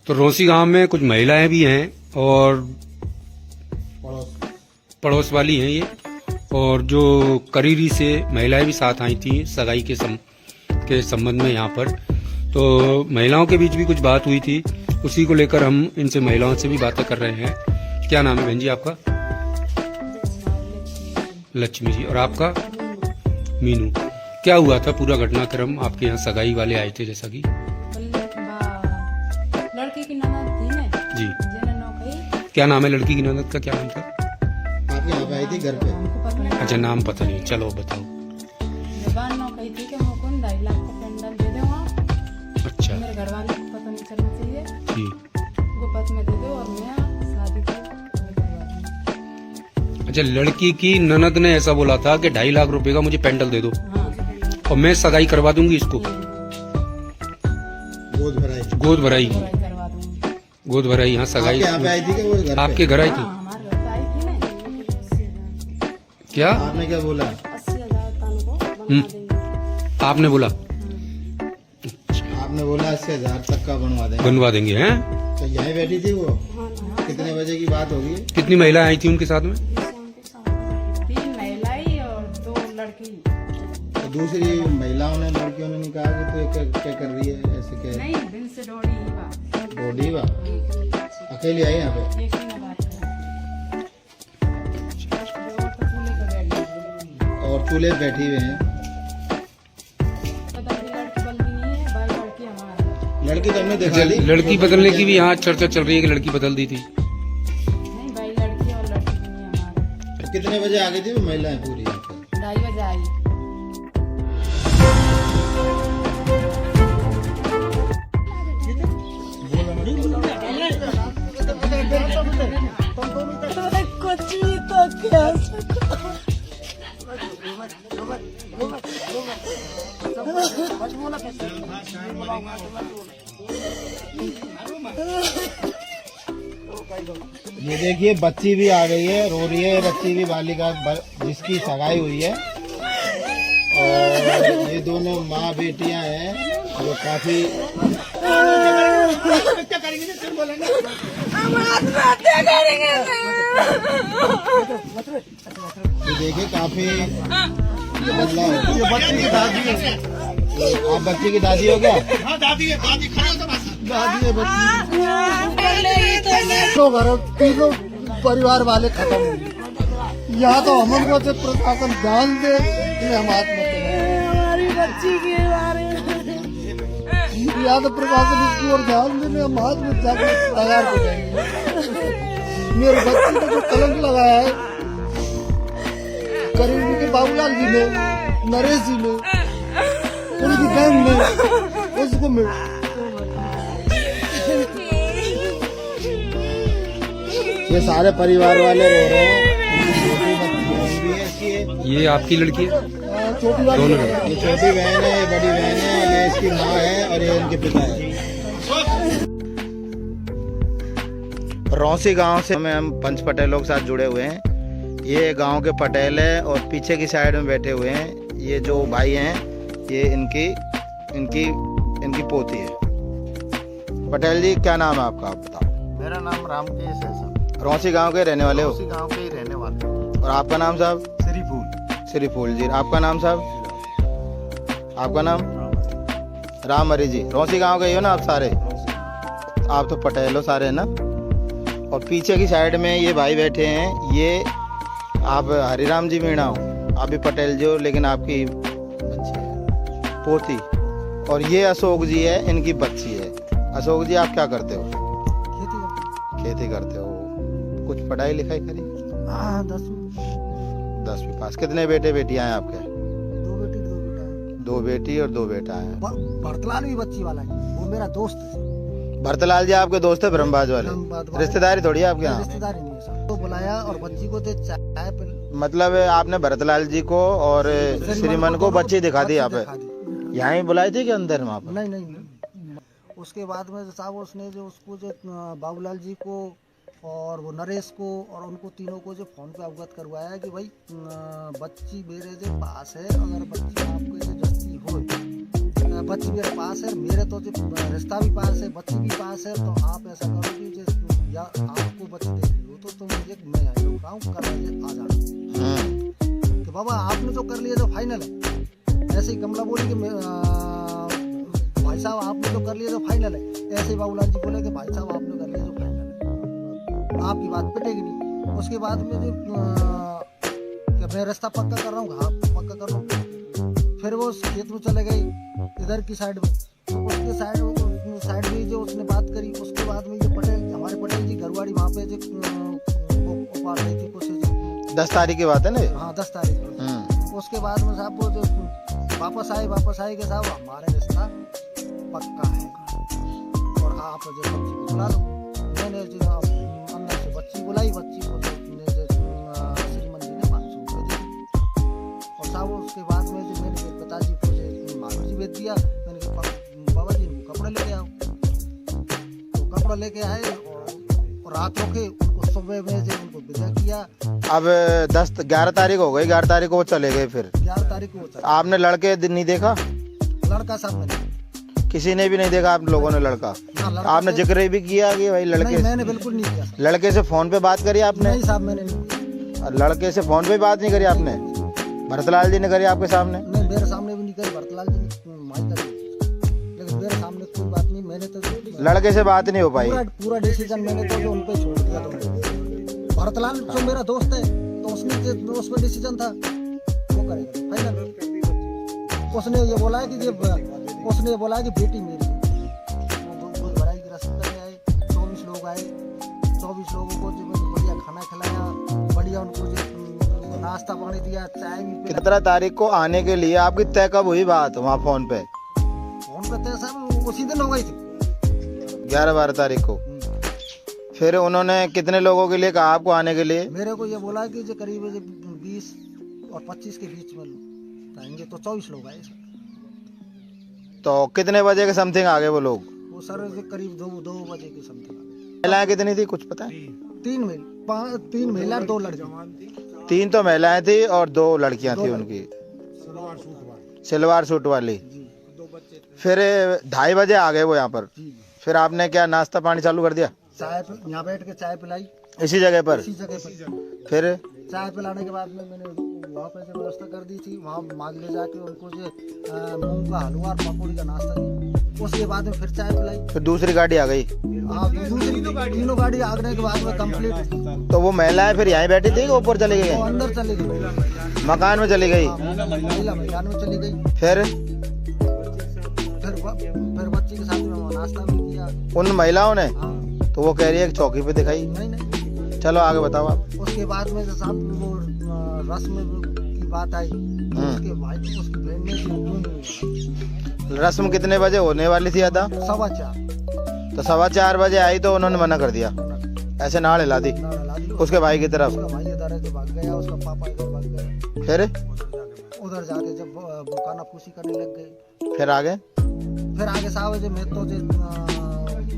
तो रोसी गांव में कुछ महिलाएं भी हैं और पड़ोस वाली हैं ये, और जो करीरी से महिलाएं भी साथ आई थी सगाई के संबंध में यहाँ पर। तो महिलाओं के बीच भी कुछ बात हुई थी, उसी को लेकर हम इनसे महिलाओं से भी बातें कर रहे हैं। क्या नाम है बहन जी आपका? लक्ष्मी जी। और आपका? मीनू। क्या हुआ था पूरा घटनाक्रम? आपके यहाँ सगाई वाले आए थे जैसा कि लड़की की ननद थी ना जी। नौकरी। क्या नाम है लड़की की ननद का? क्या नाम था? आप यहाँ पे आई थी घर पे? अच्छा, नाम पता नहीं, चलो बताओ। जबान नौकरी थी कि मुझको 2.5 लाख का पेंडल दे दो वहाँ। अच्छा मेरे घर वाले को पता नहीं चलना चाहिए, जी। गुपत में दे दो और मैं शादी को करवा दूँ। अच्छा, लड़की की ननद ने ऐसा बोला था कि 2.5 लाख रुपए का मुझे पेंडल दे दो हाँ, और मैं सगाई करवा दूंगी इसको। गोद भराई करवा दूँगी। गोद भराई यहाँ सगाई यहाँ पे आई थी कि वो घर पे? आपके घर आई थी? हाँ, हमारे घर पे आई थी ना। क्या आपने क्या बोला? 80,000 तन को बनवा देंगे। आपने बोला? आपने बोला 80,000 तक का बनवा देंगे। बनवा देंगे हैं? तो यहीं बैठी थी वो? हाँ, कितने बजे की बात होगी? कितनी महिलाएं आई थी उनके साथ में? 3 महिलाएं और 2 लड़की। तो दूसरी महिलाओं ने, लड़कियों ने नहीं कहा कि तो क्या कर रही है, ऐसे क्या? नहीं, दिन से डोड़ी ही बात। बॉडी बा अकेली आई यहाँ पे? एक ही में बात करें। जो तो चूल्हे पे बैठी है। और चूल्हे पे बैठी हुए हैं। पता नहीं लड़की बल्कि नहीं है, भाई लड़की हमारा। लड़की तो हमने अच्छा, देखा दी। लड़की बदलने की भी यहाँ चर्चा चल रही है कि लड़की बदल दी थी। नहीं भाई, लड़की और लड़की भी नहीं हमारा। कितने बजे आ गई थी वो महिलाएं पूरी यहाँ पे? 2:30 बजे आई। कुछ भी तो क्या ये देखिए बच्ची भी आ गई है, रो रही है बच्ची भी, बालिका जिसकी सगाई हुई है। और ये दोनों माँ बेटियां हैं जो काफी ये देखिए काफी मतलब ये बच्ची की दादी है। आप बच्ची की दादी हो क्या? हाँ दादी है, दादी खड़े हो तो बस। दादी है बच्ची। तो घर तीनों परिवार वाले खत्म हो गए। यहाँ तो हम उनको से प्रशासन ध्यान दे, ये हम हाथ में हमारी बच्ची के बारे में। या तो प्रशासन इसकी ओर ध्यान देने, हम हाथ में जाकर तैयार हो जाएंगे। मेरे बच्चे को जो कलंक लगाया है करीबी के बाबूलाल जी ने, नरेश जी ने, उनकी बहन ने, उसको मिल ये सारे परिवार वाले रो रहे हैं। छोटी बहन भी है इसकी, ये आपकी लड़की है? छोटी वाली दोनों ये छोटी बहन है, ये बड़ी बहन है, ये इसकी माँ है और ये इनके पिता है। रौसी गांव से हम पंच पटेलों के साथ जुड़े हुए हैं। ये गांव के पटेल है और पीछे की साइड में बैठे हुए हैं ये जो भाई हैं, ये इनकी पोती है। पटेल जी क्या नाम है आपका, आप बताओ। मेरा नाम रामकेश है साहब। रौसी गांव के रहने वाले हो? उसी गांव के ही रहने वाले। और आपका नाम साहब? श्रीफूल। श्रीफूल जी। आपका नाम साहब? आपका नाम? राम हरी जी। रौसी गांव के ही हो ना आप सारे? आप तो पटेल हो सारे ना। और पीछे की साइड में ये भाई बैठे हैं, ये आप हरिराम जी मीणा हो, आप भी पटेल जी हो, लेकिन आपकी बच्ची है, पोती। और ये अशोक जी है, इनकी बच्ची है। अशोक जी आप क्या करते हो? खेती करते हो। कुछ पढ़ाई लिखाई करी? हाँ 10वीं पास। कितने बेटे बेटियां हैं आपके? 2 बेटी 2 बेटा। 2 बेटी और 2 बेटा है। भरतलाल भी बच्ची वाला है, वो मेरा दोस्त है। भरतलाल जी आपके दोस्त है? ब्रह्मबाज वाले रिश्तेदारी थोड़ी है आपके यहाँ? रिश्तेदारी नहीं है सर। तो बुलाया और बच्ची को दे चाय पे। मतलब आपने भरतलाल जी को और श्रीमन को बच्ची दिखा दी यहाँ पे? यहाँ ही बुलाई थी कि अंदर वहाँ पे? नहीं। उसके बाद में साहब उसने जो उसको जो बाबूलाल जी को और वो नरेश को और उनको तीनों को जो फोन पे अवगत करवाया कि भाई बच्ची मेरे जो पास है, अगर बच्ची आपको जो जस्ती हो बच्ची मेरे पास है, मेरे तो जो रिश्ता भी पास है, बच्ची भी पास है, तो आप ऐसा करो कि या आपको बच्ची देख ली हो तो तुम मुझे मैं आई लोग आऊँ कर आ जाओ कि बाबा आपने तो कर लिया तो फाइनल है। ऐसे ही कमला बोली कि भाई साहब आपने तो कर लिया तो फाइनल है। ऐसे ही बाबूलाल जी बोले कि भाई साहब आपने कर लिया तो फाइनल है, आपकी बात पिटेगी नहीं। उसके बाद में जो मैं रास्ता पक्का कर रहा हूँ, हाँ पक्का कर रहा हूँ। फिर वो खेत में चले गए इधर की साइड में, तो उसके साइड में जो उसने बात करी, उसके बाद में ये पटेल हमारे पटेल जी घरवाड़ी वहाँ पे जो पार रही थी कुछ 10 तारीख की बात है ना? हाँ 10 तारीख। उसके बाद में साहब वो जो वापस आए कि साहब हमारे रिश्ता पक्का है और आप जो बच्ची को बुला लो। मैंने जो अंदर से बच्ची बुलाई, बच्ची को श्रीमन जी ने 500 रुपये दिए और साहब उसके बाद में जो मैंने पिताजी को माधव जी भेज दिया। मैंने कहा बाबा जी इनको कपड़े लेके आओ, तो कपड़ा लेके आए और रात होके उनको सुबह में जो उनको विदा किया। अब 11 तारीख हो गई, 11 तारीख को वो चले गए। फिर 11 तारीख को चले। आपने लड़के नहीं देखा? लड़का साहब मैंने किसी ने भी नहीं देखा आप लोगों ने लड़का? आपने जिक्र भी किया कि भाई लड़के? नहीं, मैंने बिल्कुल नहीं किया। लड़के से फोन पे बात करी आपने? नहीं साहब मैंने नहीं। लड़के से फोन पे बात नहीं करी आपने? भरतलाल जी ने करी आपके सामने? नहीं मेरे सामने भी नहीं करी, भरतलाल जी ने माई करी, लेकिन मेरे सामने कोई बात नहीं। मैंने तो लड़के से बात नहीं हो पाई? पूरा डिसीजन मैंने तो उन पे छोड़ दिया। तो भरतलाल जो मेरा दोस्त है तो उसने उसमें डिसीजन था वो करेगा फाइनल। उसने ये बोला है कि बेटी मेरी है। वो भराई की रस्म करने आए, 24 लोग आए, 24 लोगों को जो बढ़िया खाना खिलाया, बढ़िया उनको जो नाश्ता पानी दिया, चाय भी पिलाई। 17 तारीख को आने के लिए आपकी तय कब हुई बात वहाँ फोन पे? तय साहब उसी दिन हो गई थी 11-12 तारीख को। फिर उन्होंने कितने लोगों के लिए कहा आपको आने के लिए? मेरे को ये बोला कि जो करीब 20 और 25 के बीच में आएंगे, तो 24 लोग आए। तो कितने बजे के समथिंग आ गए वो लोग? वो सर जो करीब 2 बजे के समथिंग। महिलाएं कितनी थी कुछ पता है? 3 महिला और 2 लड़के। 3 तो महिलाएं थी और 2 लड़कियां थी उनकी, सलवार सूट वाली। फिर 2:30 बजे आ गए वो यहाँ पर। फिर आपने क्या नाश्ता पानी चालू कर दिया? चाय यहाँ बैठ के चाय पिलाई इसी जगह पर? फिर चाय पिलाने के बाद में मैंने वहाँ पे जो व्यवस्था कर दी थी, वहाँ मांग ले जाके उनको जो मूंग का हलवा और पकौड़ी का नाश्ता दिया। उसके बाद में फिर चाय पिलाई। फिर दूसरी गाड़ी आ गई? हाँ तीनों गाड़ी आगने के बाद में कंप्लीट। तो वो महिलाएं फिर यहीं बैठी थी, ऊपर चली गई? वो अंदर चली गई, मकान में चली गई? महिला मकान में चली गई। फिर बच्ची के साथ में नाश्ता भी किया उन महिलाओं ने? हाँ। तो वो कह रही है कि चौकी पे दिखाई। नहीं। चलो आगे बताओ आप। उसके बाद में साहब वो रस्म की बात आई, उसके भाई उसकी बहन ने रस्म कितने बजे होने वाली थी अदा? 4:15। तो 4:15 बजे आई तो उन्होंने मना कर दिया, ऐसे नाड़ हिला दी उसके भाई की तरफ? उसका भाई इधर है जो भाग गया, उसका पापा इधर भाग गया। फिर उधर जाके जब बुकाना पूसी करने लग गए। फिर आगे साहब जो मैं तो जो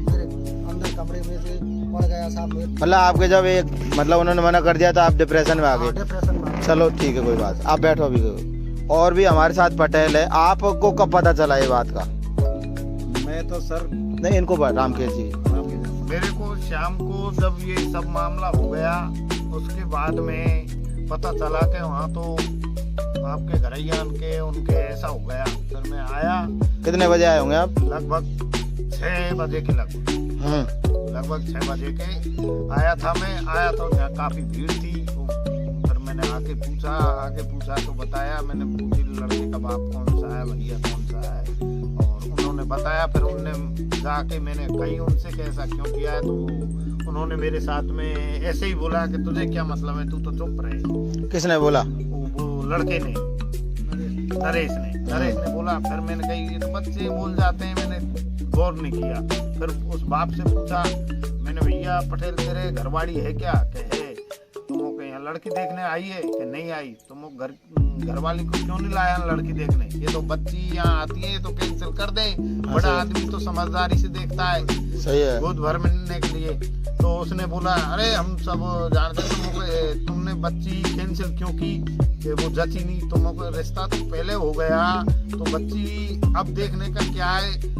मेरे अंदर कमरे में से पड़ गया साहब। मतलब आपके जब एक मतलब उन्होंने मना कर दिया तो आप डिप्रेशन में आ गए? डिप्रेशन में। चलो ठीक है कोई बात, आप बैठो अभी। और भी हमारे साथ पटेल है, आपको कब पता चला ये बात का? मैं तो सर नहीं इनको रामकेश जी। मेरे को शाम को जब ये सब मामला हो गया उसके बाद में पता चला कि वहाँ तो आपके घरैया उनके ऐसा हो गया। फिर मैं आया। कितने बजे आए होंगे आप? लगभग 6 बजे के लगभग 6 बजे के आया था मैं। आया तो यहाँ काफी भीड़ थी। तो फिर मैंने आगे पूछा तो बताया, मैंने पूछी लड़के का बाप कौन सा है, भैया कौन सा है, और उन्होंने बताया। फिर उनने जाके मैंने कही उनसे कि ऐसा क्यों किया है, तो उन्होंने मेरे साथ में ऐसे ही बोला कि तुझे क्या मतलब है, तू तो चुप रहे। किसने बोला? वो लड़के ने, नरेश ने बोला। फिर मैंने कही ये तो बच्चे बोल जाते हैं, मैंने गौर नहीं किया। फिर उस बाप से पूछा मैंने, भैया पटेल तेरे घरवाड़ी है क्या? कहे तो वो कहीं लड़की देखने आई है कि नहीं आई, तो मैं घर वाली को क्यों नहीं लाया लड़की देखने? ये तो बच्ची यहाँ आती है तो कैंसिल कर दे। बड़ा आदमी तो समझदारी से देखता है सही है। गोद भर मिलने के लिए। तो उसने बोला अरे हम सब जानते हैं, तुमने बच्ची कैंसिल क्यों की? कि वो जची नहीं। तो मुझे रिश्ता तो पहले हो गया, तो बच्ची अब देखने का क्या है?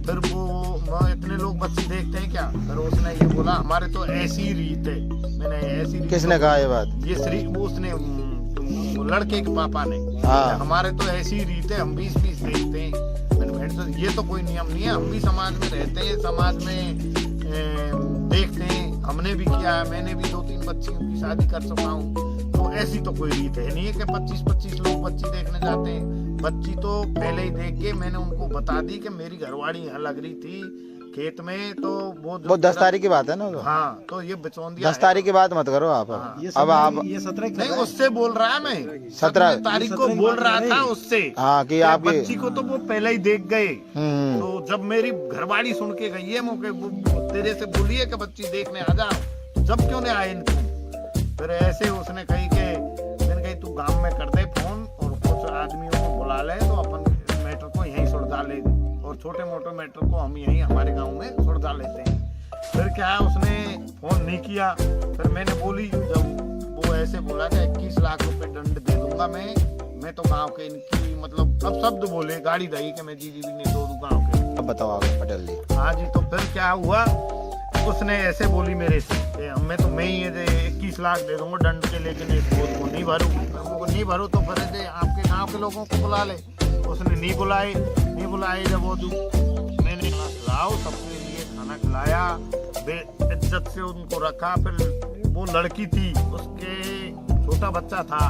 फिर वो इतने लोग बच्चे देखते हैं क्या? फिर उसने ये बोला हमारे तो ऐसी रीत है। मैंने ऐसी रीत, किसने कहा ये बात? ये श्री उसने वो लड़के के पापा ने, हाँ। हमारे तो ऐसी रीत है, हम 20-20 देखते हैं। मैंने भेड़ तो ये तो कोई नियम नहीं है, हम भी समाज में रहते हैं, समाज में देखते हैं। हमने भी किया है, मैंने भी 2-3 बच्चियों की शादी कर चुका हूँ। तो ऐसी तो कोई रीत है नहीं है कि 25-25 लोग बच्ची देखने जाते हैं। बच्ची तो पहले ही देख के मैंने उनको बता दी कि मेरी घरवाली यहाँ लग रही थी खेत में। तो वो 10 तारीख की बात है ना? हाँ, तो ये बिचौंदिया 10 तारीख की बात मत करो आप। हाँ। अब आप ये 17 नहीं, उससे बोल रहा है मैं 17 तारीख को बोल रहा था उससे। हाँ कि आप बच्ची को तो वो पहले ही देख गए। हम्म। तो जब मेरी घरवाली सुन के गई है मुझे, वो तेरे से बोलिए कि बच्ची देखने आ जा, तो जब क्यों नहीं आए तुम? फिर ऐसे उसने कही कि मैंने कही तू गांव में कर दे फोन और कुछ आदमियों को बुला ले, तो अपन मैटर को यहीं सुलझा ले, और छोटे मोटे मैटर को हम यहीं हमारे गांव में सुलझा लेते हैं। फिर क्या है, उसने फोन नहीं किया। फिर मैंने बोली, जब वो ऐसे बोला कि 21 लाख रुपए दंड दे दूंगा मैं तो गांव के इनकी मतलब अब शब्द बोले गाड़ी दही कि मैं जीजी भी नहीं दो दूं गांव के। अब बताओ आगे पटेल जी। हाँ जी। तो फिर क्या हुआ, उसने ऐसे बोली मेरे से मैं तो मैं ही 21 लाख दे दूंगा दंड के, लेकिन इस बोझ को नहीं भरूँ तो फिर आपके गांव के लोगों को बुला ले। उसने नहीं बुलाए। जब वो मैंने लाओ सबके लिए खाना खिलाया, इज्जत से उनको रखा। फिर वो लड़की थी, उसके छोटा बच्चा था,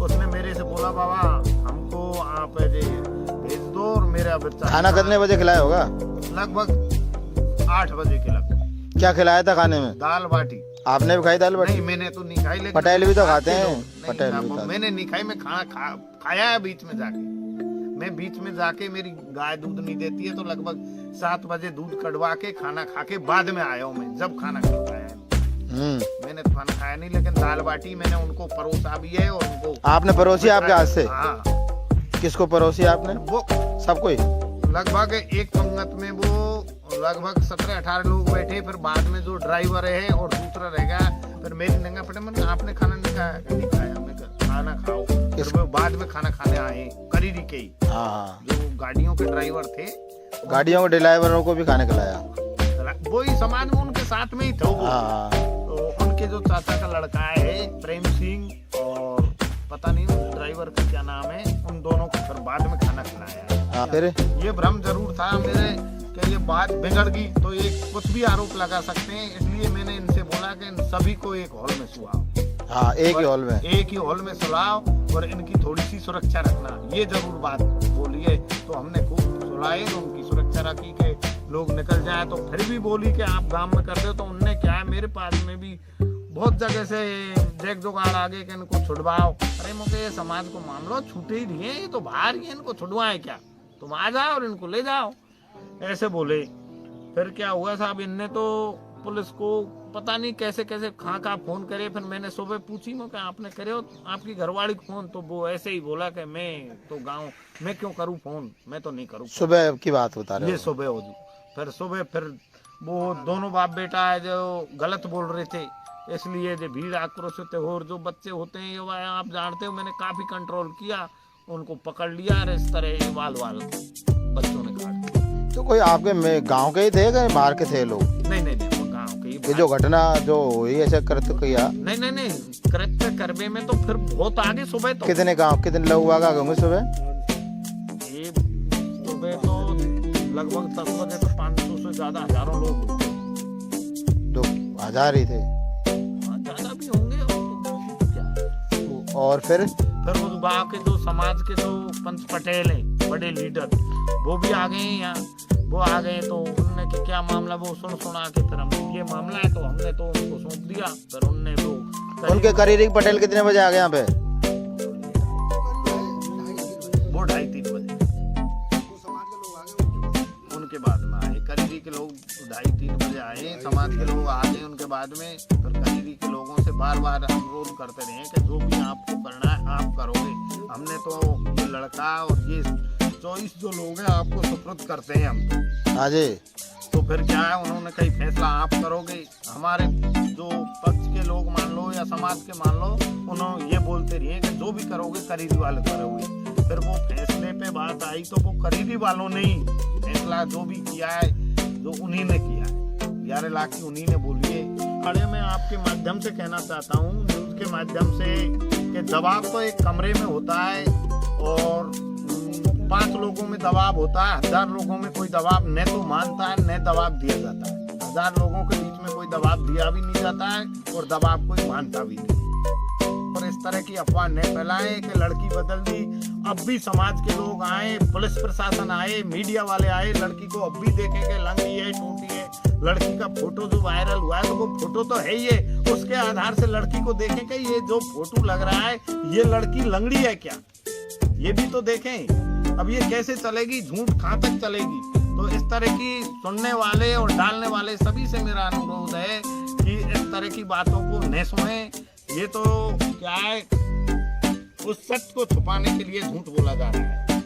उसने मेरे से बोला बाबा हमको आप भेज दो और मेरा बच्चा। खाना कितने बजे खिलाया होगा? लगभग 8 बजे के लगभग। क्या खिलाया था खाने में? दाल बाटी। आपने भी खाई दाल बाटी? नहीं, मैंने तो नहीं खाई, लेकिन पटेल भी तो खाते हैं। नहीं, पटेल भी खाते। मैंने नहीं खाई, मैं खाया है बीच में जाके। मैं बीच में जाके, मेरी गाय दूध नहीं देती है, तो लगभग 7 बजे दूध कटवा के खाना खा के बाद में आया हूँ मैं, जब खाना खाया है। मैंने तो खाना खाया नहीं, लेकिन दाल बाटी मैंने उनको परोसा भी है। और उनको आपने परोसी आपके हाथ से? हाँ। किसको परोसी आपने? वो सबको ही? लगभग एक पंगत में वो लगभग 17-18 लोग बैठे। फिर बाद में जो ड्राइवर है और दूसरा रह गया। फिर मेरी नंगा पटे मैंने आपने खाना नहीं खाया? नहीं खाया। मैं खाना खाओ। फिर वो बाद में खाना खाने आए करीरी के ही, जो गाड़ियों के ड्राइवर थे। गाड़ियों के ड्राइवरों को भी खाने खिलाया? वही समाज में उनके साथ में ही था वो। तो उनके जो चाचा का लड़का है प्रेम सिंह, और पता नहीं ड्राइवर का क्या नाम है, उन दोनों को फिर बाद में खाना खिलाया। फिर ये भ्रम जरूर था मेरे कि ये बात बिगड़ गई तो ये कुछ भी आरोप लगा सकते हैं, इसलिए मैंने इनसे बोला कि इन सभी को एक हॉल में सुलाओ। हाँ, एक ही हॉल में सुलाओ और इनकी थोड़ी सी सुरक्षा रखना, ये जरूर बात बोली है। तो हमने खूब सुलाए, तो उनकी सुरक्षा रखी कि लोग निकल जाए। तो फिर भी बोली कि आप गांव में करते हो, तो उनने क्या है, मेरे पास में भी बहुत जगह से जैक जुगाड़ आगे कि इनको छुड़वाओ। अरे मुझे समाज को मामला छूटे ही नहीं है, ये तो बाहर ही है, इनको छुड़वाए क्या? तुम आ जाओ और इनको ले जाओ, ऐसे बोले। फिर क्या हुआ साहब, इनने तो पुलिस को पता नहीं कैसे कहाँ फोन करे। फिर मैंने सुबह पूछी मैं आपने करे हो आपकी घरवाली को फोन? तो वो ऐसे ही बोला कि मैं तो गांव में क्यों करूं फोन, मैं तो नहीं करूं। सुबह की बात बता रहे हो? ये सुबह हो जी। फिर वो दोनों बाप बेटा है जो गलत बोल रहे थे, इसलिए जो भीड़ आक्रोशित और जो बच्चे होते हैं ये आप जानते हो, मैंने काफी कंट्रोल किया, उनको पकड़ लिया। इस तरह वाल बच्चों ने काट दिया। तो कोई आपके गांव के ही थे कि बाहर के थे लोग? नहीं, वो गांव के ही। ये जो घटना जो हुई ऐसे कृत्य किया? नहीं, कृत्य करने में तो फिर बहुत आगे। सुबह तो कितने लोग आ गए सुबह? ये सुबह तो लगभग 10 बजे तो 500 से ज्यादा हजारों लोग होते। तो 1000 ही थे? ज्यादा भी होंगे। और फिर उस गाँव के जो समाज के जो पंच पटेल हैं, बड़े लीडर, वो भी आ गए हैं यहाँ। वो आ गए तो उनने कि क्या मामला, वो सुना के फिर हमने ये मामला है, तो हमने तो उनको सौंप दिया। फिर उनने उनके करीरी पटेल कितने बजे आ गए यहाँ पे? वो 2:30-3 बजे उनके बाद में आए। करीरी के लोग 2:30-3 बजे आए, समाज के लोग आ गए उनके बाद में। फिर करीरी के लोगों से बार बार अनुरोध करते रहे कि जो भी आपको करना है आप करोगे। हमने तो ये लड़का और ये 24 जो लोग हैं आपको सुपुर्द करते हैं हम तो। हाँ जी। तो फिर क्या है, उन्होंने कहीं फैसला आप करोगे। हमारे जो पक्ष के लोग मान लो या समाज के मान लो, उन्होंने ये बोलते रहे कि जो भी करोगे करीरी वाले करोगे। फिर वो फैसले पे बात आई तो वो करीरी वालों ने ही फैसला जो भी किया है, जो उन्हीं ने किया है, 11 लाख की उन्हीं ने बोली है। बड़े मैं आपके माध्यम से कहना चाहता हूँ, न्यूज के माध्यम से, कि दबाव तो एक कमरे में होता है और 5 लोगों में दबाव होता है, 1000 लोगों में कोई दबाव न तो मानता है न दबाव दिया जाता है। 1000 लोगों के बीच में कोई दबाव दिया भी नहीं जाता है और दबाव कोई मानता भी नहीं। और इस तरह की अफवाह न फैलाएं कि लड़की बदल दी। अब भी समाज के लोग आए, पुलिस प्रशासन आए, मीडिया वाले आए, लड़की को अब भी देखें कि लंगड़ी है, टूटी है। लड़की का फोटो जो वायरल हुआ है तो वो फोटो तो है ही है, उसके आधार से लड़की को देखें कि ये जो फोटो लग रहा है ये लड़की लंगड़ी है क्या, ये भी तो देखें। अब ये कैसे चलेगी, झूठ कहाँ तक चलेगी। तो इस तरह की सुनने वाले और डालने वाले सभी से मेरा अनुरोध है कि इस तरह की बातों को न सुने। ये तो क्या है, उस सत्य को छुपाने के लिए झूठ बोला जा रहा है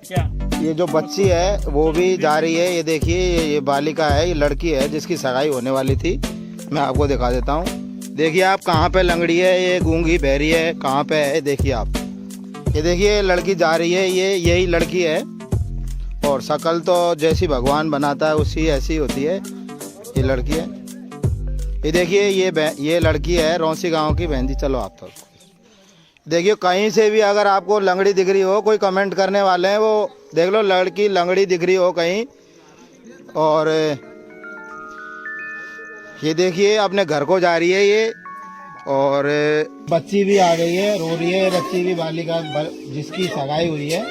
क्या। ये जो बच्ची है वो भी जा रही है। ये देखिए, ये बालिका है, ये लड़की है जिसकी सगाई होने वाली थी। मैं आपको दिखा देता हूँ। देखिए आप कहाँ पे लंगड़ी है, ये गूंगी बहरी है, कहाँ पे है देखिए आप। ये देखिए लड़की जा रही है, ये यही लड़की है। और शकल तो जैसी भगवान बनाता है उसी ऐसी होती है। ये लड़की है, ये देखिए ये लड़की है रौसी गांव की बहन जी। चलो आप तो देखिए, कहीं से भी अगर आपको लंगड़ी दिख रही हो, कोई कमेंट करने वाले हैं वो देख लो, लड़की लंगड़ी दिख रही हो कहीं। और ये देखिए अपने घर को जा रही है ये। और बच्ची भी आ गई है, रो रही है बच्ची भी, बालिका जिसकी सगाई हुई है।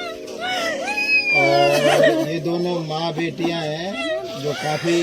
और ये दोनों माँ बेटियां हैं जो काफी